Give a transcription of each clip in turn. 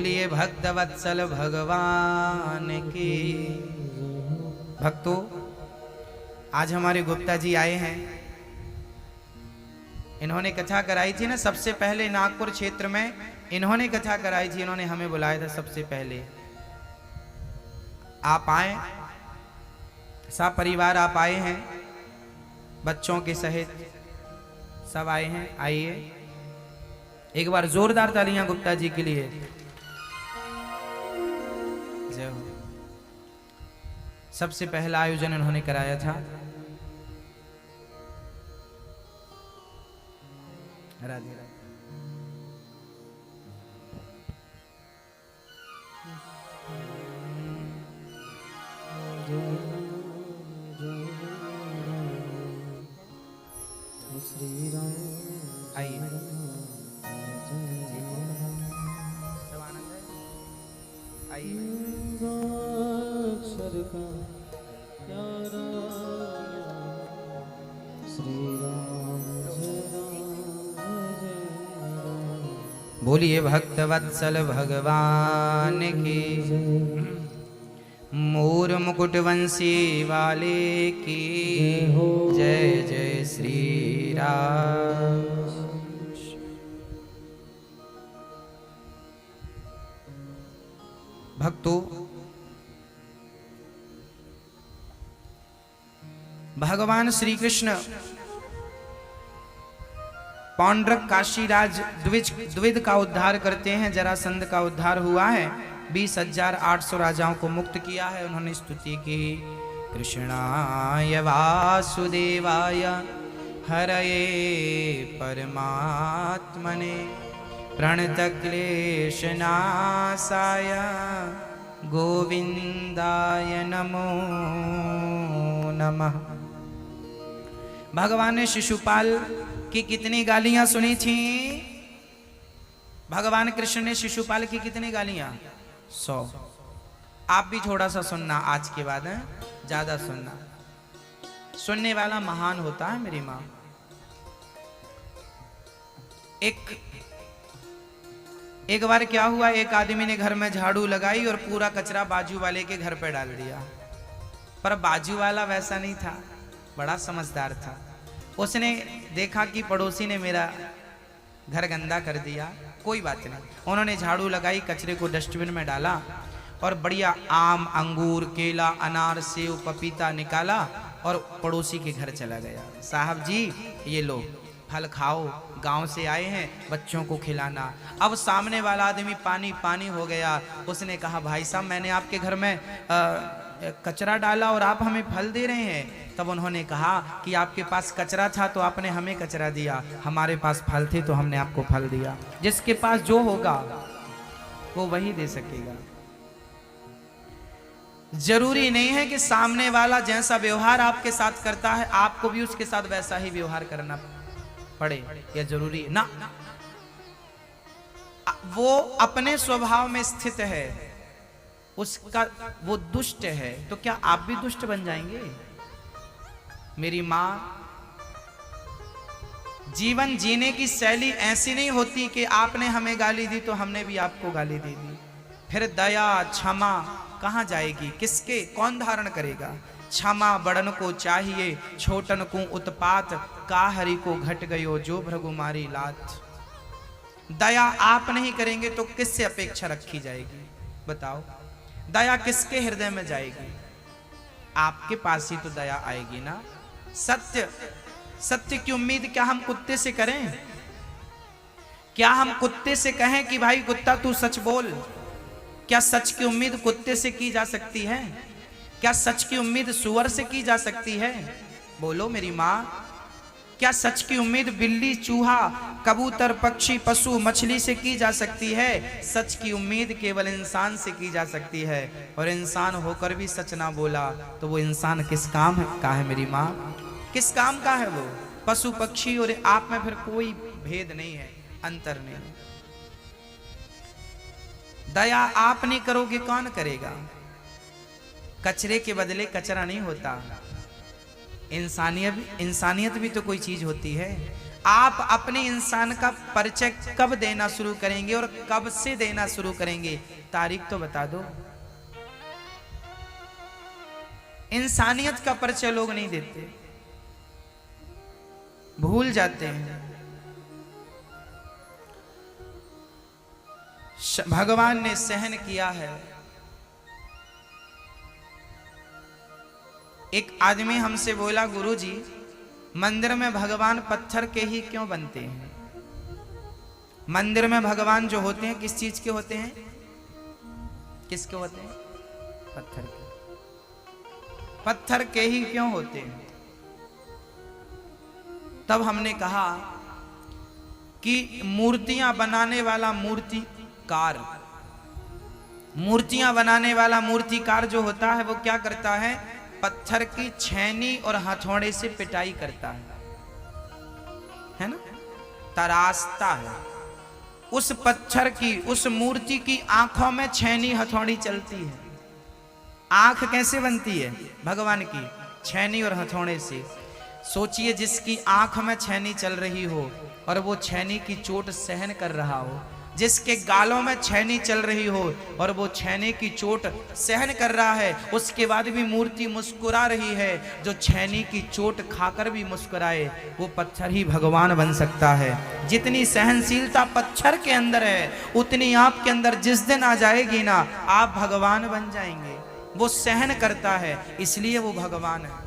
बोलिए भक्त वत्सल भगवान की। भक्तों, आज हमारे गुप्ता जी आए हैं। इन्होंने कथा कराई थी ना, सबसे पहले नागपुर क्षेत्र में इन्होंने कथा कराई थी। इन्होंने हमें बुलाया था सबसे पहले। आप आए, सब परिवार आप आए हैं, बच्चों के सहित सब आए हैं। आइए, एक बार जोरदार तालियां गुप्ता जी के लिए। जय हो। सबसे पहला आयोजन इन्होंने कराया था। राधे राधे। श्री राम। आइए, आइए। बोलिए भक्त वत्सल भगवान की, मोर मुकुट वंशी वाले की जय जय श्री राम। भक्तों, भगवान श्री कृष्ण पौंड्रक काशीराज द्विज का उद्धार करते हैं। जरासंध का उद्धार हुआ है। 20,800 राजाओं को मुक्त किया है। उन्होंने स्तुति की, कृष्णाय वासुदेवाय हरये परमात्मने प्रणतक्लेशनाशाय गोविंदाय नमो नमः। भगवान ने शिशुपाल की कितनी गालियां सुनी थी? भगवान कृष्ण ने शिशुपाल की कितनी गालियां? 100। आप भी थोड़ा सा सुनना आज के बाद, है ज्यादा सुनना। सुनने वाला महान होता है मेरी मां। एक बार क्या हुआ, एक आदमी ने घर में झाड़ू लगाई और पूरा कचरा बाजू वाले के घर पे डाल दिया। पर बाजू वाला वैसा नहीं था, बड़ा समझदार था। उसने देखा कि पड़ोसी ने मेरा घर गंदा कर दिया, कोई बात नहीं। उन्होंने झाड़ू लगाई, कचरे को डस्टबिन में डाला और बढ़िया आम, अंगूर, केला, अनार, सेव, पपीता निकाला और पड़ोसी के घर चला गया। साहब जी, ये लो फल खाओ, गांव से आए हैं, बच्चों को खिलाना। अब सामने वाला आदमी पानी पानी हो गया। उसने कहा, भाई साहब, मैंने आपके घर में कचरा डाला और आप हमें फल दे रहे हैं। तब उन्होंने कहा कि आपके पास कचरा था तो आपने हमें कचरा दिया, हमारे पास फल थे तो हमने आपको फल दिया। जिसके पास जो होगा वो वही दे सकेगा। जरूरी नहीं है कि सामने वाला जैसा व्यवहार आपके साथ करता है आपको भी उसके साथ वैसा ही व्यवहार करना पड़े, यह जरूरी है ना। वो अपने स्वभाव में स्थित है, उसका वो दुष्ट है, तो क्या आप भी दुष्ट बन जाएंगे? मेरी मां, जीवन जीने की शैली ऐसी नहीं होती कि आपने हमें गाली दी तो हमने भी आपको गाली दे दी। फिर दया क्षमा कहां जाएगी? किसके, कौन धारण करेगा? क्षमा बड़न को चाहिए, छोटन को उत्पात, काहरी को घट गयो जो भृगुमारी लात। दया आप नहीं करेंगे तो किससे अपेक्षा रखी जाएगी? बताओ, दया किसके हृदय में जाएगी? आपके पास ही तो दया आएगी ना। सत्य की उम्मीद क्या हम कुत्ते से करें? क्या हम कुत्ते से कहें कि भाई कुत्ता तू सच बोल? क्या सच की उम्मीद कुत्ते से की जा सकती है? क्या सच की उम्मीद सुअर से की जा सकती है? बोलो मेरी मां। क्या सच की उम्मीद बिल्ली, चूहा, कबूतर, पक्षी, पशु, मछली से की जा सकती है? सच की उम्मीद केवल इंसान से की जा सकती है। और इंसान होकर भी सच ना बोला तो वो इंसान किस काम का है मेरी मां? किस काम का है वो? पशु, पक्षी और आप में फिर कोई भेद नहीं है, अंतर नहीं। दया आप नहीं करोगे कौन करेगा? कचरे के बदले कचरा नहीं होता। इंसानियत भी तो कोई चीज होती है। आप अपने इंसान का परिचय कब देना शुरू करेंगे और कब से देना शुरू करेंगे, तारीख तो बता दो। इंसानियत का परिचय लोग नहीं देते, भूल जाते हैं। भगवान ने सहन किया है। एक आदमी हमसे बोला, गुरुजी मंदिर में भगवान पत्थर के ही क्यों बनते हैं? मंदिर में भगवान जो होते हैं किस चीज के होते हैं? किसके होते हैं? पत्थर के। पत्थर के ही क्यों होते हैं? तब हमने कहा कि मूर्तियां बनाने वाला मूर्तिकार, मूर्तियां बनाने वाला मूर्तिकार जो होता है वो क्या करता है? पत्थर की छेनी और हथौड़े से पिटाई करता है ना, तराशता है। उस पत्थर की, उस मूर्ति की आंखों में छेनी हथौड़ी चलती है। आंख कैसे बनती है भगवान की? छेनी और हथौड़े से। सोचिए, जिसकी आंख में छेनी चल रही हो और वो छेनी की चोट सहन कर रहा हो, जिसके गालों में छेनी चल रही हो और वो छेनी की चोट सहन कर रहा है, उसके बाद भी मूर्ति मुस्कुरा रही है। जो छेनी की चोट खाकर भी मुस्कुराए वो पत्थर ही भगवान बन सकता है। जितनी सहनशीलता पत्थर के अंदर है उतनी आपके अंदर जिस दिन आ जाएगी ना, आप भगवान बन जाएंगे। वो सहन करता है इसलिए वो भगवान है।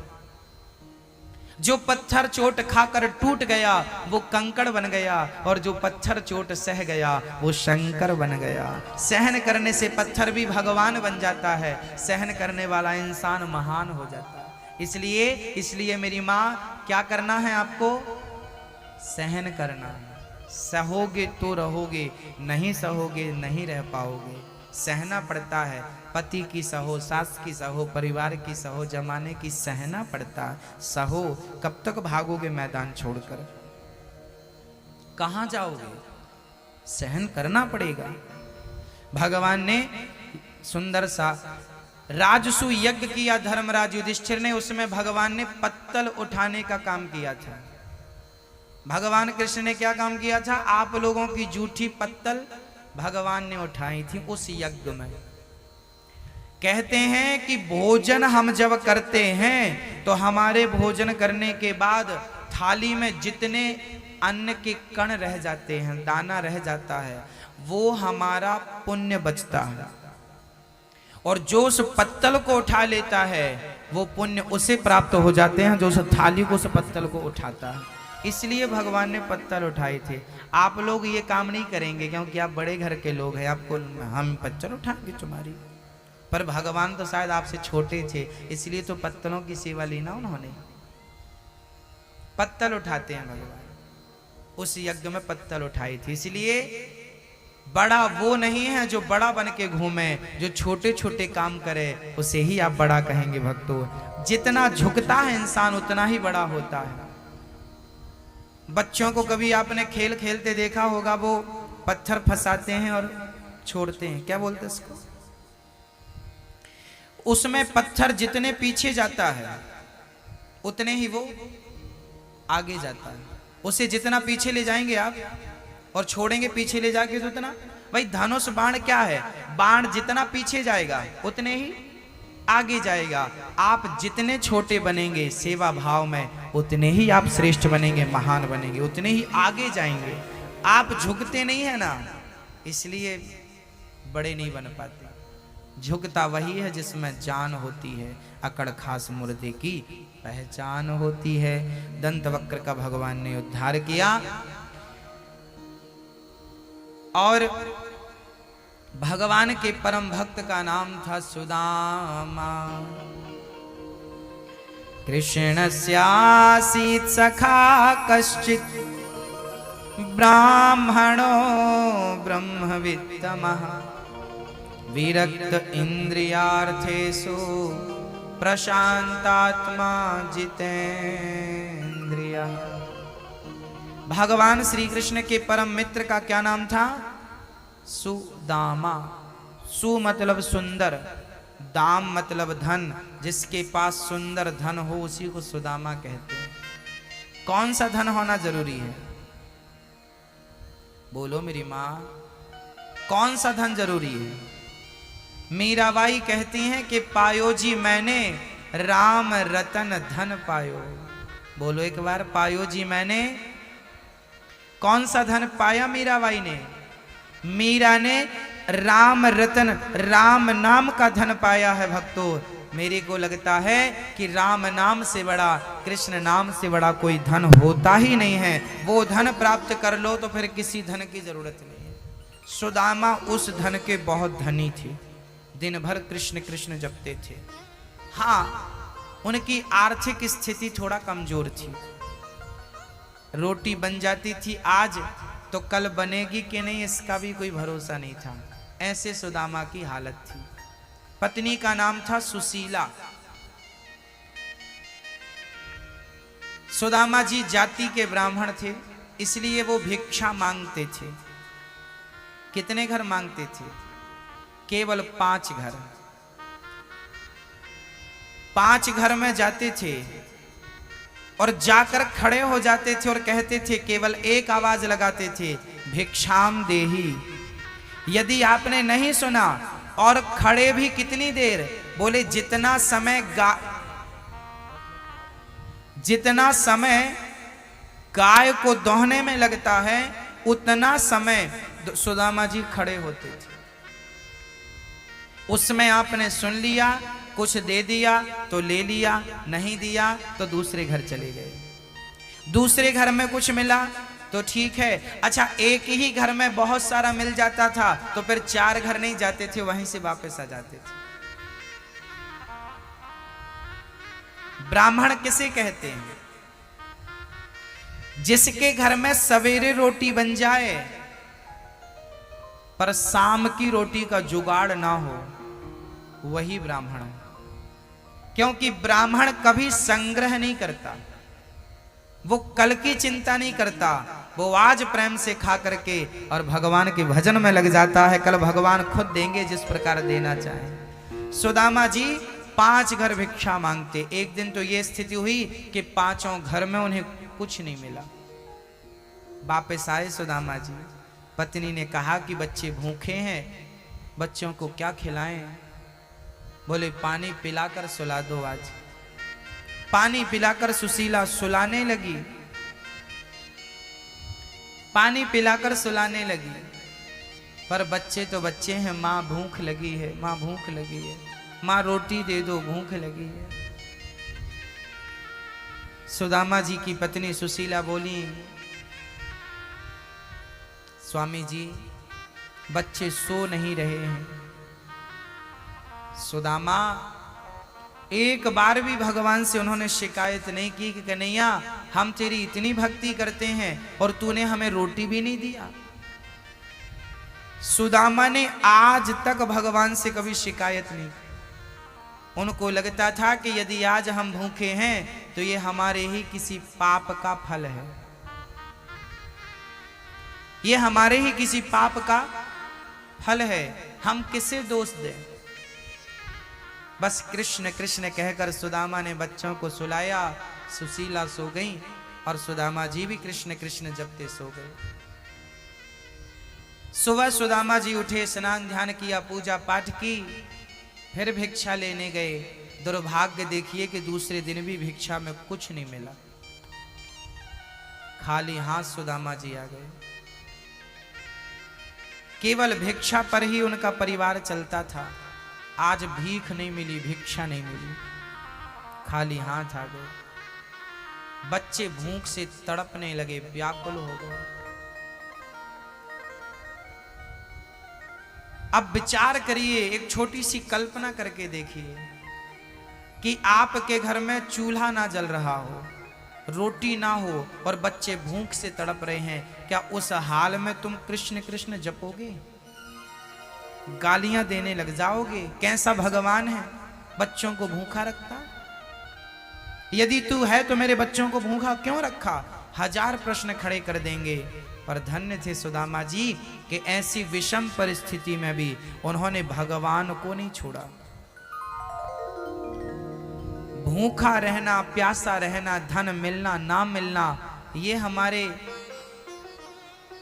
जो पत्थर चोट खाकर टूट गया वो कंकड़ बन गया, और जो पत्थर चोट सह गया वो शंकर बन गया। सहन करने से पत्थर भी भगवान बन जाता है, सहन करने वाला इंसान महान हो जाता है। इसलिए मेरी माँ, क्या करना है आपको? सहन करना है। सहोगे तो रहोगे, नहीं सहोगे नहीं रह पाओगे। सहना पड़ता है। पति की सहो, सास की सहो, परिवार की सहो, जमाने की सहना पड़ता है। सहो, कब तक भागोगे मैदान छोड़कर? कहां जाओगे? सहन करना पड़ेगा। भगवान ने सुंदर सा राजसु यज्ञ किया धर्मराज युधिष्ठिर ने, उसमें भगवान ने पत्तल उठाने का काम किया था। भगवान कृष्ण ने क्या काम किया था? आप लोगों की जूठी पत्तल भगवान ने उठाई थी उस यज्ञ में। कहते हैं कि भोजन हम जब करते हैं तो हमारे भोजन करने के बाद थाली में जितने अन्न के कण रह जाते हैं, दाना रह जाता है, वो हमारा पुण्य बचता है। और जो उस पत्तल को उठा लेता है वो पुण्य उसे प्राप्त हो जाते हैं जो उस थाली को, उस पत्तल को उठाता है। इसलिए भगवान ने पत्तल उठाए थे। आप लोग ये काम नहीं करेंगे क्योंकि आप बड़े घर के लोग हैं, आपको हम पत्तल उठाएंगे तुम्हारी। पर भगवान तो शायद आपसे छोटे थे, इसलिए तो पत्तलों की सेवा ली ना उन्होंने। पत्तल उठाते हैं भगवान। उस यज्ञ में पत्तल उठाई थी। इसलिए बड़ा वो नहीं है जो बड़ा बन के घूमे, जो छोटे छोटे काम करे उसे ही आप बड़ा कहेंगे भक्तों। जितना झुकता है इंसान उतना ही बड़ा होता है। बच्चों को कभी आपने खेल खेलते देखा होगा, वो पत्थर फंसाते हैं और छोड़ते हैं, क्या बोलते हैं उसको? उसमें पत्थर जितने पीछे जाता है उतने ही वो आगे जाता है। उसे जितना पीछे ले जाएंगे आप और छोड़ेंगे पीछे ले जाके उतना। भाई धनुष बाण क्या है? बाण जितना पीछे जाएगा उतने ही आगे जाएगा। आप जितने छोटे बनेंगे सेवा भाव में उतने ही आप श्रेष्ठ बनेंगे, महान बनेंगे, उतने ही आगे जाएंगे। आप झुकते नहीं है ना, इसलिए बड़े नहीं बन पाते। झुकता वही है जिसमें जान होती है, अकड़ खास मुर्दे की पहचान होती है। दंत वक्र का भगवान ने उद्धार किया और भगवान के परम भक्त का नाम था सुदामा। कृष्णस्यासीत् सखा कश्चित् ब्राह्मणो ब्रह्मवित्तमः विरक्त इंद्रियार्थेषु प्रशांतात्मा जितेन्द्रियः। भगवान श्री कृष्ण के परम मित्र का क्या नाम था? सुदामा। सु मतलब सुंदर, दाम मतलब धन। जिसके पास सुंदर धन हो उसी को सुदामा कहते हैं। कौन सा धन होना जरूरी है? बोलो मेरी माँ, कौन सा धन जरूरी है? मीराबाई कहती हैं कि पायो जी मैंने राम रतन धन पायो। बोलो एक बार, पायो जी मैंने कौन सा धन पाया? मीराबाई ने, मीरा ने राम रतन, राम नाम का धन पाया है। भक्तों, मेरे को लगता है कि राम नाम से बड़ा, कृष्ण नाम से बड़ा कोई धन होता ही नहीं है। वो धन प्राप्त कर लो तो फिर किसी धन की जरूरत नहीं है। सुदामा उस धन के बहुत धनी थे, दिन भर कृष्ण कृष्ण जपते थे। हाँ, उनकी आर्थिक स्थिति थोड़ा कमजोर थी। रोटी बन जाती थी आज तो कल बनेगी कि नहीं इसका भी कोई भरोसा नहीं था। ऐसे सुदामा की हालत थी। पत्नी का नाम था सुशीला। सुदामा जी जाति के ब्राह्मण थे, इसलिए वो भिक्षा मांगते थे। कितने घर मांगते थे? केवल 5 घर। 5 घर में जाते थे और जाकर खड़े हो जाते थे और कहते थे, केवल एक आवाज लगाते थे, भिक्षाम देही। यदि आपने नहीं सुना और खड़े भी कितनी देर, बोले जितना समय गाय को दोहने में लगता है उतना समय सुदामा जी खड़े होते थे। उसमें आपने सुन लिया, कुछ दे दिया तो ले लिया, नहीं दिया तो दूसरे घर चले गए। दूसरे घर में कुछ मिला तो ठीक है। अच्छा, एक ही घर में बहुत सारा मिल जाता था तो फिर 4 घर नहीं जाते थे, वहीं से वापस आ जाते थे। ब्राह्मण किसे कहते हैं? जिसके घर में सवेरे रोटी बन जाए पर शाम की रोटी का जुगाड़ ना हो, वही ब्राह्मण है। क्योंकि ब्राह्मण कभी संग्रह नहीं करता, वो कल की चिंता नहीं करता, वो आज प्रेम से खा करके और भगवान के भजन में लग जाता है। कल भगवान खुद देंगे जिस प्रकार देना चाहे। सुदामा जी 5 घर भिक्षा मांगते। एक दिन तो ये स्थिति हुई कि 5 घर में उन्हें कुछ नहीं मिला। वापस आए सुदामा जी। पत्नी ने कहा कि बच्चे भूखे हैं, बच्चों को क्या खिलाएं? बोले पानी पिलाकर सुला दो आज। पानी पिलाकर सुशीला सुलाने लगी। पानी पिलाकर सुलाने लगी, पर बच्चे तो बच्चे हैं। माँ भूख लगी है, माँ भूख लगी है, माँ रोटी दे दो, भूख लगी है। सुदामा जी की पत्नी सुशीला बोली, स्वामी जी बच्चे सो नहीं रहे हैं। सुदामा एक बार भी भगवान से उन्होंने शिकायत नहीं की कि कन्हैया हम तेरी इतनी भक्ति करते हैं और तूने हमें रोटी भी नहीं दिया। सुदामा ने आज तक भगवान से कभी शिकायत नहीं। उनको लगता था कि यदि आज हम भूखे हैं तो ये हमारे ही किसी पाप का फल है, ये हमारे ही किसी पाप का फल है, हम किसे दोष दें। बस कृष्ण कृष्ण कहकर सुदामा ने बच्चों को सुलाया। सुशीला सो गई और सुदामा जी भी कृष्ण कृष्ण जपते सो गए। सुबह सुदामा जी उठे, स्नान ध्यान किया, पूजा पाठ की, फिर भिक्षा लेने गए। दुर्भाग्य देखिए कि दूसरे दिन भी भिक्षा में कुछ नहीं मिला। खाली हाथ सुदामा जी आ गए। केवल भिक्षा पर ही उनका परिवार चलता था। आज भीख नहीं मिली, भिक्षा नहीं मिली, खाली हाथ आ गए। बच्चे भूख से तड़पने लगे, व्याकुल हो गए। अब विचार करिए, एक छोटी सी कल्पना करके देखिए कि आपके घर में चूल्हा ना जल रहा हो, रोटी ना हो और बच्चे भूख से तड़प रहे हैं। क्या उस हाल में तुम कृष्ण कृष्ण जपोगे? गालियां देने लग जाओगे? कैसा भगवान है, बच्चों को भूखा रखता? यदि तू है तो मेरे बच्चों को भूखा क्यों रखा? 1000 प्रश्न खड़े कर देंगे। पर धन्य थे सुदामा जी कि ऐसी विषम परिस्थिति में भी उन्होंने भगवान को नहीं छोड़ा। भूखा रहना, प्यासा रहना, धन मिलना ना मिलना, ये हमारे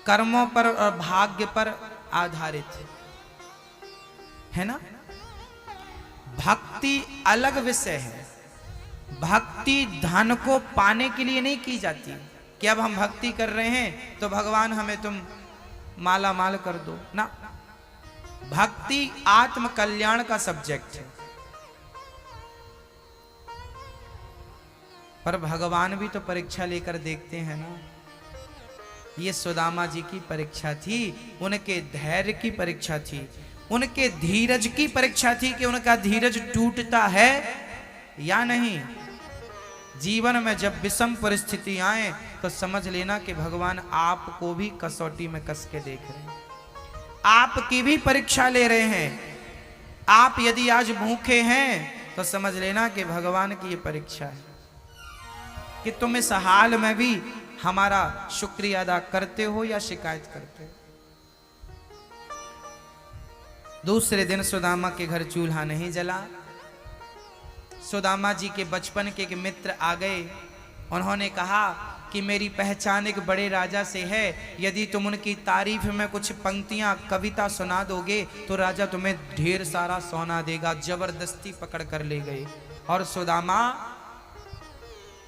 कर्मों पर और भाग्य पर आधारित है ना। भक्ति अलग विषय है। भक्ति धन को पाने के लिए नहीं की जाती कि अब हम भक्ति कर रहे हैं तो भगवान हमें तुम माला माल कर दो ना। भक्ति आत्म कल्याण का सब्जेक्ट है। पर भगवान भी तो परीक्षा लेकर देखते हैं ना। ये सुदामा जी की परीक्षा थी, उनके धैर्य की परीक्षा थी, उनके धीरज की परीक्षा थी कि उनका धीरज टूटता है या नहीं। जीवन में जब विषम परिस्थिति आए तो समझ लेना कि भगवान आपको भी कसौटी में कस के देख रहे हैं, आपकी भी परीक्षा ले रहे हैं। आप यदि आज भूखे हैं तो समझ लेना कि भगवान की ये परीक्षा है कि तुम इस हाल में भी हमारा शुक्रिया अदा करते हो या शिकायत करते हो। दूसरे दिन सुदामा के घर चूल्हा नहीं जला। सुदामा जी के बचपन के एक मित्र आ गए। उन्होंने कहा कि मेरी पहचान एक बड़े राजा से है, यदि तुम उनकी तारीफ में कुछ पंक्तियां कविता सुना दोगे तो राजा तुम्हें ढेर सारा सोना देगा। जबरदस्ती पकड़ कर ले गए और सुदामा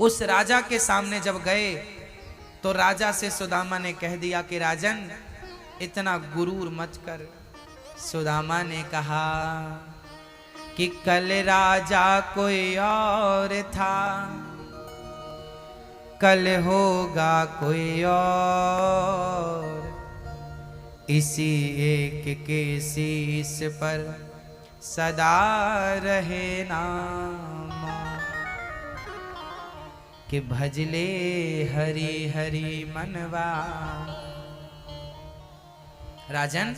उस राजा के सामने जब गए तो राजा से सुदामा ने कह दिया कि राजन इतना गुरूर मत कर। सुदामा ने कहा कि कल राजा कोई और था, कल होगा कोई और, इसी एक के शीश पर सदा रहे नाम, कि भजले हरि हरि मनवा। राजन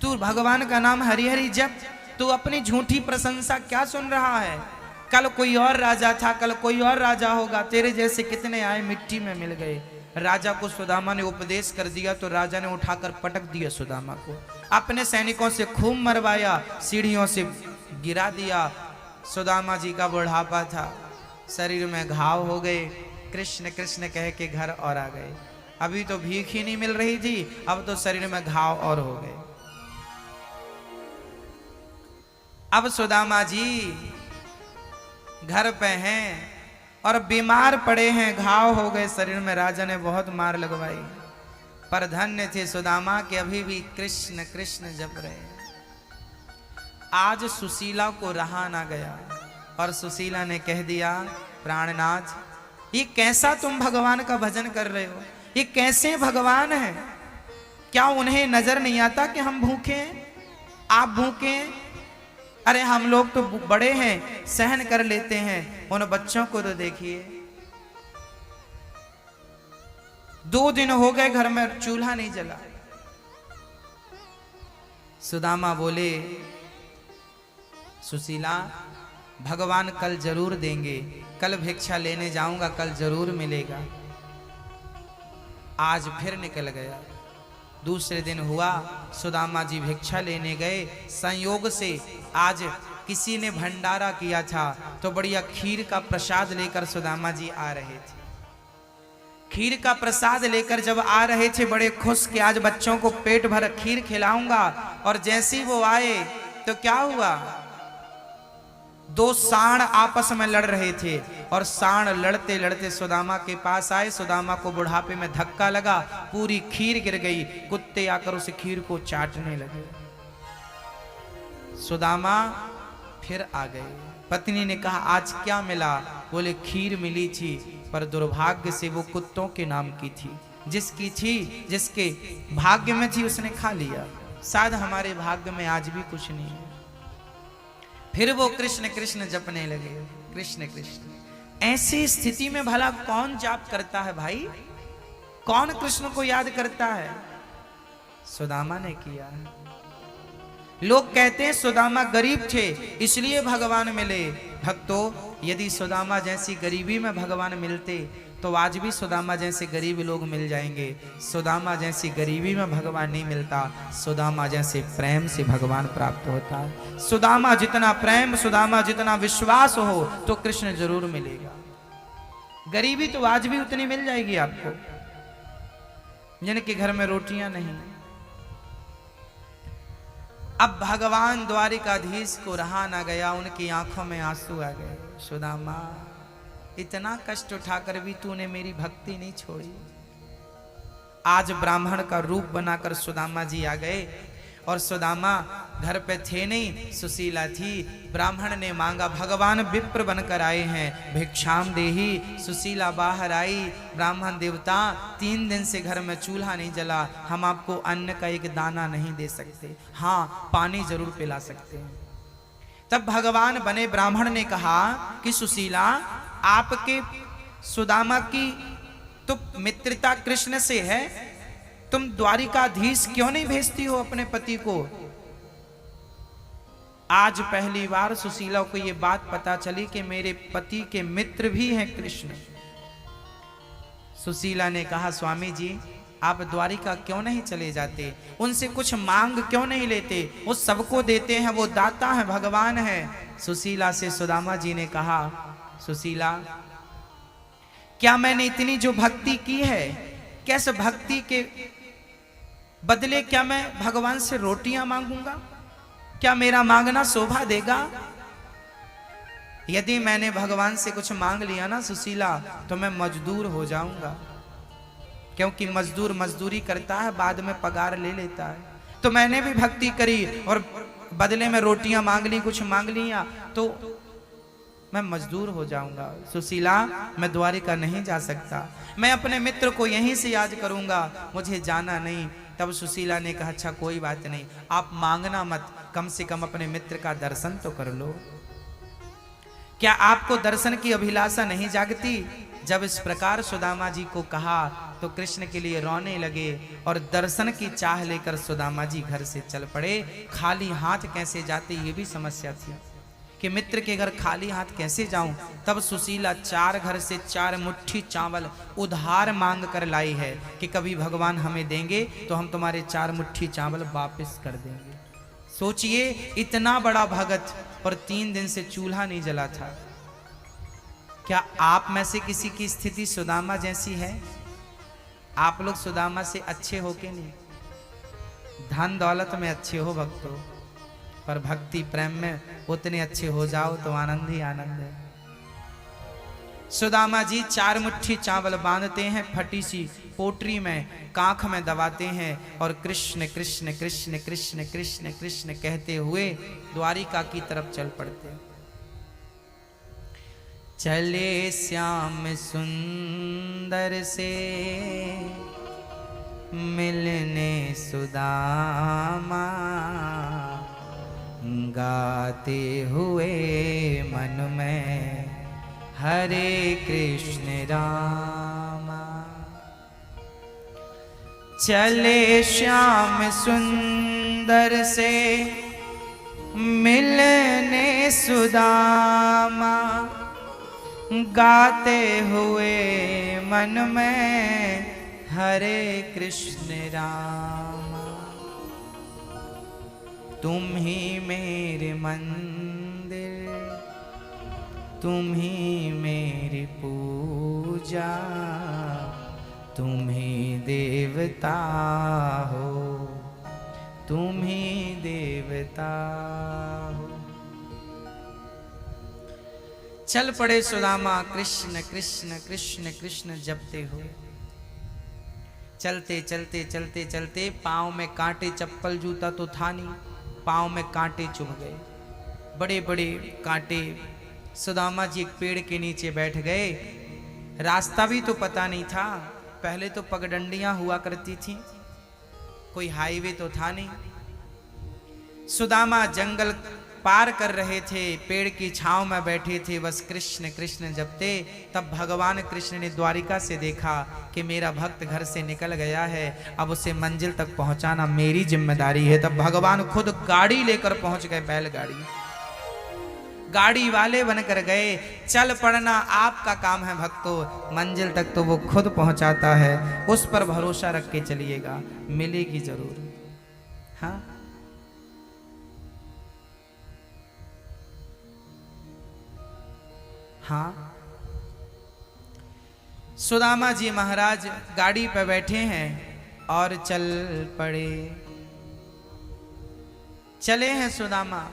तू भगवान का नाम हरि हरि जप, तू अपनी झूठी प्रशंसा क्या सुन रहा है। कल कोई और राजा था, कल कोई और राजा होगा, तेरे जैसे कितने आए मिट्टी में मिल गए। राजा को सुदामा ने उपदेश कर दिया तो राजा ने उठाकर पटक दिया सुदामा को, अपने सैनिकों से खूब मरवाया, सीढ़ियों से गिरा दिया। सुदामा जी का बुढ़ापा था, शरीर में घाव हो गए। कृष्ण कृष्ण कह के घर और आ गए। अभी तो भीख ही नहीं मिल रही थी, अब तो शरीर में घाव और हो गए। अब सुदामा जी घर पे हैं और बीमार पड़े हैं, घाव हो गए शरीर में। राजा ने बहुत मार लगवाई, पर धन्य थे सुदामा के अभी भी कृष्ण कृष्ण जप रहे। आज सुशीला को रहा ना गया और सुशीला ने कह दिया, प्राणनाथ ये कैसा तुम भगवान का भजन कर रहे हो, ये कैसे भगवान है। क्या उन्हें नजर नहीं आता कि हम भूखे हैं, आप भूखे हैं। अरे हम लोग तो बड़े हैं, सहन कर लेते हैं, उन बच्चों को तो देखिए। 2 दिन हो गए घर में चूल्हा नहीं जला। सुदामा बोले, सुशीला भगवान कल जरूर देंगे, कल भिक्षा लेने जाऊंगा, कल जरूर मिलेगा। आज फिर निकल गया। दूसरे दिन हुआ, सुदामा जी भिक्षा लेने गए। संयोग से आज किसी ने भंडारा किया था तो बढ़िया खीर का प्रसाद लेकर सुदामा जी आ रहे थे। खीर का प्रसाद लेकर जब आ रहे थे बड़े खुश कि आज बच्चों को पेट भर खीर खिलाऊंगा। और जैसे ही वो आए तो क्या हुआ, 2 सांड आपस में लड़ रहे थे और सांड लड़ते लड़ते सुदामा के पास आए। सुदामा को बुढ़ापे में धक्का लगा, पूरी खीर गिर गई। कुत्ते आकर उस खीर को चाटने लगे। सुदामा फिर आ गए। पत्नी ने कहा, आज क्या मिला। बोले, खीर मिली थी, पर दुर्भाग्य से वो कुत्तों के नाम की थी। जिसकी थी, जिसके भाग्य में थी, उसने खा लिया। शायद हमारे भाग्य में आज भी कुछ नहीं है। फिर वो कृष्ण कृष्ण जपने लगे, कृष्ण कृष्ण। ऐसी स्थिति में भला कौन जाप करता है भाई, कौन कृष्ण को याद करता है। सुदामा ने किया। लोग कहते हैं सुदामा गरीब थे इसलिए भगवान मिले। भक्तों, यदि सुदामा जैसी गरीबी में भगवान मिलते तो आज भी सुदामा जैसे गरीब लोग मिल जाएंगे। सुदामा जैसी गरीबी में भगवान नहीं मिलता, सुदामा जैसे प्रेम से भगवान प्राप्त होता है। सुदामा जितना प्रेम, सुदामा जितना विश्वास हो तो कृष्ण जरूर मिलेगा। गरीबी तो आज भी उतनी मिल जाएगी आपको, जिनके घर में रोटियां नहीं। अब भगवान द्वारिकाधीश को रहा ना गया, उनकी आंखों में आंसू आ गए। सुदामा, इतना कष्ट उठाकर भी तूने मेरी भक्ति नहीं छोड़ी। आज ब्राह्मण का रूप बनाकर सुदामा जी आ गए, और सुदामा घर पे थे नहीं, सुशीला थी। ब्राह्मण ने मांगा, भगवान विप्र बनकर आए हैं, भिक्षाम देही। सुशीला बाहर आई, ब्राह्मण देवता 3 दिन से घर में चूल्हा नहीं जला, हम आपको अन्न का एक दाना नहीं दे सकते, हाँ पानी जरूर पिला सकते हैं। तब भगवान बने ब्राह्मण ने कहा कि सुशीला, आपके सुदामा की तो मित्रता कृष्ण से है, तुम द्वारिकाधीश क्यों नहीं भेजती हो अपने पति को? आज पहली बार सुशीला को यह बात पता चली कि मेरे पति के मित्र भी हैं कृष्ण। सुशीला ने कहा, स्वामी जी आप द्वारिका क्यों नहीं चले जाते, उनसे कुछ मांग क्यों नहीं लेते? वो सबको देते हैं, वो दाता है, भगवान है। सुशीला से सुदामा जी ने कहा, सुशीला क्या मैंने इतनी जो भक्ति की है, क्या इस भक्ति के बदले क्या मैं भगवान से रोटियां मांगूंगा? क्या मेरा मांगना शोभा देगा? यदि मैंने भगवान से कुछ मांग लिया ना सुशीला, तो मैं मजदूर हो जाऊंगा, क्योंकि मजदूर मजदूरी करता है, बाद में पगार ले लेता है। तो मैंने भी भक्ति करी और बदले में रोटियां मांग ली, कुछ मांग लिया, तो मैं मजदूर हो जाऊंगा। सुशीला, मैं द्वारिका नहीं जा सकता, मैं अपने मित्र को यहीं से याद करूंगा, मुझे जाना नहीं। तब सुशीला ने कहा, अच्छा कोई बात नहीं, आप मांगना मत, कम से कम अपने मित्र का दर्शन तो कर लो। क्या आपको दर्शन की अभिलाषा नहीं जागती? जब इस प्रकार सुदामा जी को कहा तो कृष्ण के लिए रोने लगे, और दर्शन की चाह लेकर सुदामा जी घर से चल पड़े। खाली हाथ कैसे जाते, ये भी समस्या थी कि मित्र के घर खाली हाथ कैसे जाऊं। तब सुशीला 4 घर से 4 मुट्ठी चावल उधार मांग कर लाई है कि कभी भगवान हमें देंगे तो हम तुम्हारे 4 मुट्ठी चावल वापस कर देंगे। सोचिए, इतना बड़ा भगत और 3 दिन से चूल्हा नहीं जला था। क्या आप में से किसी की स्थिति सुदामा जैसी है? आप लोग सुदामा से अच्छे हो के नहीं? धन दौलत में अच्छे हो भक्तों, पर भक्ति प्रेम में उतने अच्छे हो जाओ तो आनंद ही आनंद है। सुदामा जी 4 मुट्ठी चावल बांधते हैं, फटी सी पोटरी में कांख में दबाते हैं, और कृष्ण कृष्ण कृष्ण कृष्ण कृष्ण कृष्ण कहते हुए द्वारिका की तरफ चल पड़ते हैं। चले श्याम सुंदर से मिलने सुदामा, गाते हुए मन में हरे कृष्ण रामा। चले श्याम सुंदर से मिलने सुदामा, गाते हुए मन में हरे कृष्ण रामा। तुम ही मेरे मंदिर, तुम ही मेरी पूजा, तुम ही देवता हो, तुम ही देवता हो। चल पड़े सुदामा कृष्ण कृष्ण कृष्ण कृष्ण जपते हुए। चलते चलते चलते चलते पाँव में कांटे, चप्पल जूता तो था नहीं, पाँव में कांटे चुभ गए, बड़े बड़े कांटे। सुदामा जी एक पेड़ के नीचे बैठ गए। रास्ता भी तो पता नहीं था, पहले तो पगडंडियां हुआ करती थी, कोई हाईवे तो था नहीं। सुदामा जंगल पार कर रहे थे, पेड़ की छांव में बैठे थे, बस कृष्ण कृष्ण जपते। तब भगवान कृष्ण ने द्वारिका से देखा कि मेरा भक्त घर से निकल गया है, अब उसे मंजिल तक पहुंचाना मेरी जिम्मेदारी है। तब भगवान खुद गाड़ी लेकर पहुंच गए, बैलगाड़ी, गाड़ी वाले बनकर गए। चल पड़ना आपका काम है भक्तों, मंजिल तक तो वो खुद पहुंचाता है, उस पर भरोसा रख के चलिएगा, मिलेगी जरूर। हाँ, हाँ। सुदामा जी महाराज गाड़ी पे बैठे हैं, और चल पड़े। चले हैं सुदामा